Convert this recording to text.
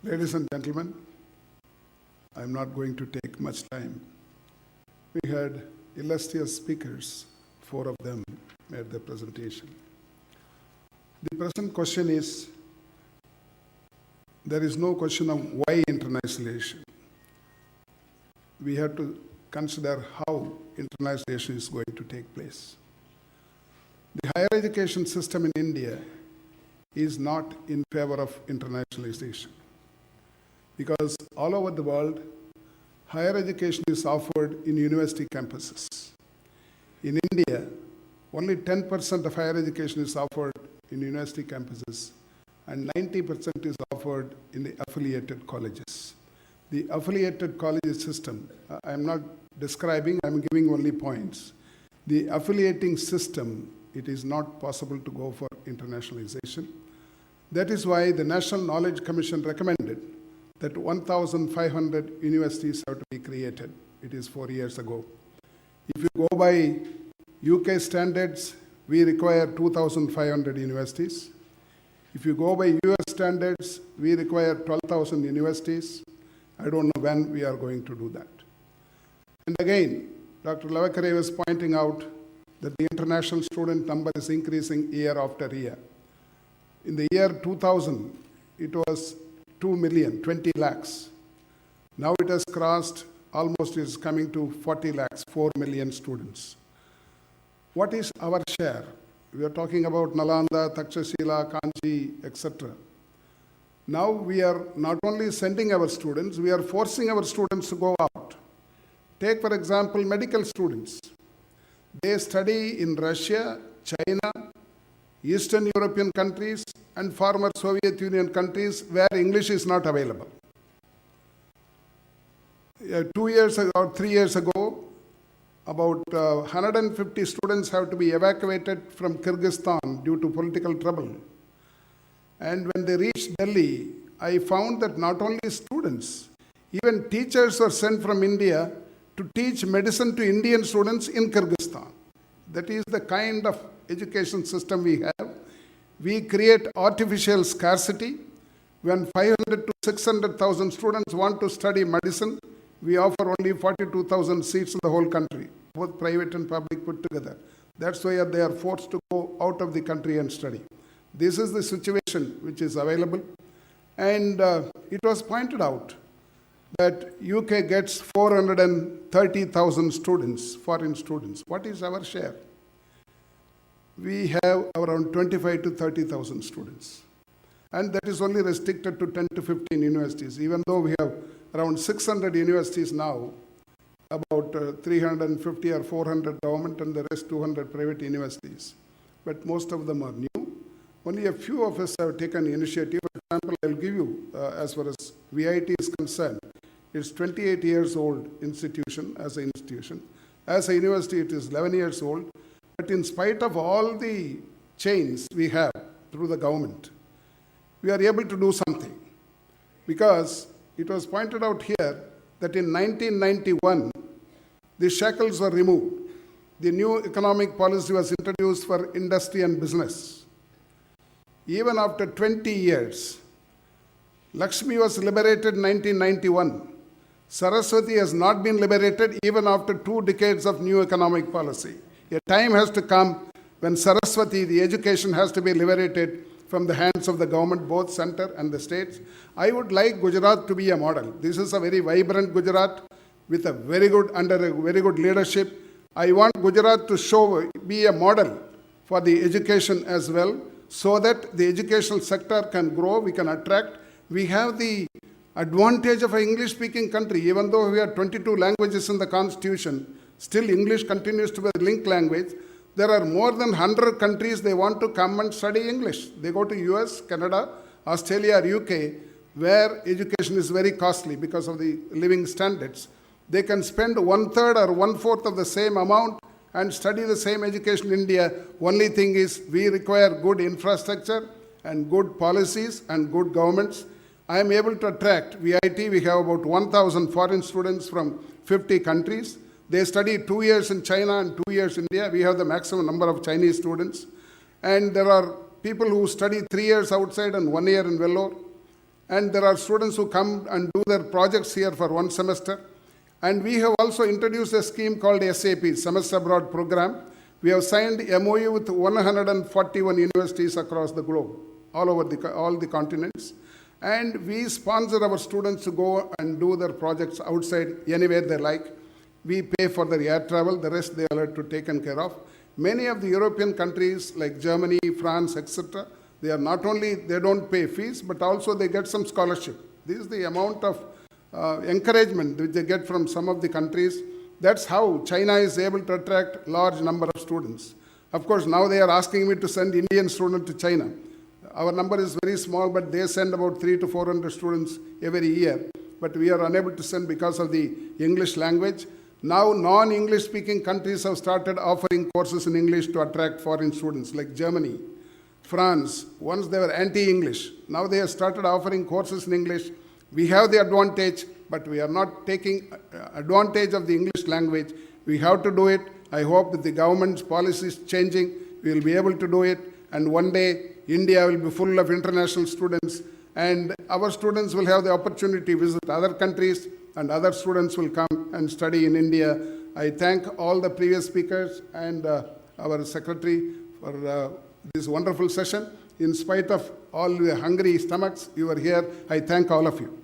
Ladies and gentlemen, I'm not going to take much time. We had illustrious speakers, 4 of them made the presentation. The present question is, there is no question of why internationalization. We have to consider how internationalization is going to take place. The higher education system in India is not in favor of internationalization, because all over the world, higher education is offered in university campuses. In India, only 10% of higher education is offered in university campuses, and 90% is offered in the affiliated colleges. The affiliated colleges system, I'm not describing, I'm giving only points. The affiliating system, it is not possible to go for internationalization. That is why the National Knowledge Commission recommended that 1,500 universities have to be created. It is 4 years ago. If you go by UK standards, we require 2,500 universities. If you go by US standards, we require 12,000 universities. I don't know when we are going to do that. And again, Dr. Lavakare was pointing out that the international student number is increasing year after year. In the year 2000, it was 2 million, 20 lakhs. Now it has crossed, almost is coming to 40 lakhs, 4 million students. What is our share? We are talking about Nalanda, Takshashila, Kanchi, etc. Now we are not only sending our students, we are forcing our students to go out. Take, for example, medical students. They study in Russia, China, Eastern European countries, and former Soviet Union countries where English is not available. 2 years ago, or 3 years ago, about 150 students have to be evacuated from Kyrgyzstan due to political trouble. And when they reached Delhi, I found that not only students, even teachers were sent from India to teach medicine to Indian students in Kyrgyzstan. That is the kind of education system we have. We create artificial scarcity. When 500 to 600,000 students want to study medicine, we offer only 42,000 seats in the whole country, both private and public put together. That's why they are forced to go out of the country and study. This is the situation which is available. And it was pointed out that UK gets 430,000 students, foreign students. What is our share? We have around 25 to 30,000 students. And that is only restricted to 10 to 15 universities, even though we have around 600 universities now, about 350 or 400 government and the rest 200 private universities. But most of them are new. Only a few of us have taken initiative. For example, I'll give you, as far as VIT is concerned, it's 28 years old institution as an institution. As a university, it is 11 years old. But in spite of all the chains we have through the government, we are able to do something. Because it was pointed out here that in 1991, the shackles were removed. The new economic policy was introduced for industry and business. Even after 20 years, Lakshmi was liberated in 1991. Saraswati has not been liberated even after 2 decades of new economic policy. A time has to come when Saraswati, the education, has to be liberated from the hands of the government, both center and the states. I would like Gujarat to be a model. This is a very vibrant Gujarat with a very good, under a very good leadership. I want Gujarat to be a model for the education as well, so that the educational sector can grow, we can attract. We have the advantage of an English-speaking country. Even though we have 22 languages in the constitution, still English continues to be the link language. There are more than 100 countries they want to come and study English. They go to US, Canada, Australia, or UK, where education is very costly because of the living standards. They can spend 1/3 or 1/4 of the same amount and study the same education in India. Only thing is we require good infrastructure and good policies and good governments. I am able to attract VIT. We have about 1,000 foreign students from 50 countries. They study 2 years in China and 2 years in India. We have the maximum number of Chinese students. And there are people who study 3 years outside and 1 year in Vellore. And there are students who come and do their projects here for 1 semester. And we have also introduced a scheme called SAP, Semester Abroad Program. We have signed MOU with 141 universities across the globe, all over all the continents. And we sponsor our students to go and do their projects outside anywhere they like. We pay for their air travel, the rest they are to taken care of. Many of the European countries like Germany, France, etc., they are not only, they don't pay fees, but also they get some scholarship. This is the amount of encouragement which they get from some of the countries. That's how China is able to attract large number of students. Of course, now they are asking me to send Indian students to China. Our number is very small, but they send about 300 to 400 students every year. But we are unable to send because of the English language. Now, non-English speaking countries have started offering courses in English to attract foreign students, like Germany, France. Once they were anti-English. Now they have started offering courses in English. We have the advantage, but we are not taking advantage of the English language. We have to do it. I hope that the government's policy is changing. We will be able to do it. And one day, India will be full of international students. And our students will have the opportunity to visit other countries. And other students will come and study in India. I thank all the previous speakers and our secretary for this wonderful session. In spite of all the hungry stomachs, you are here. I thank all of you.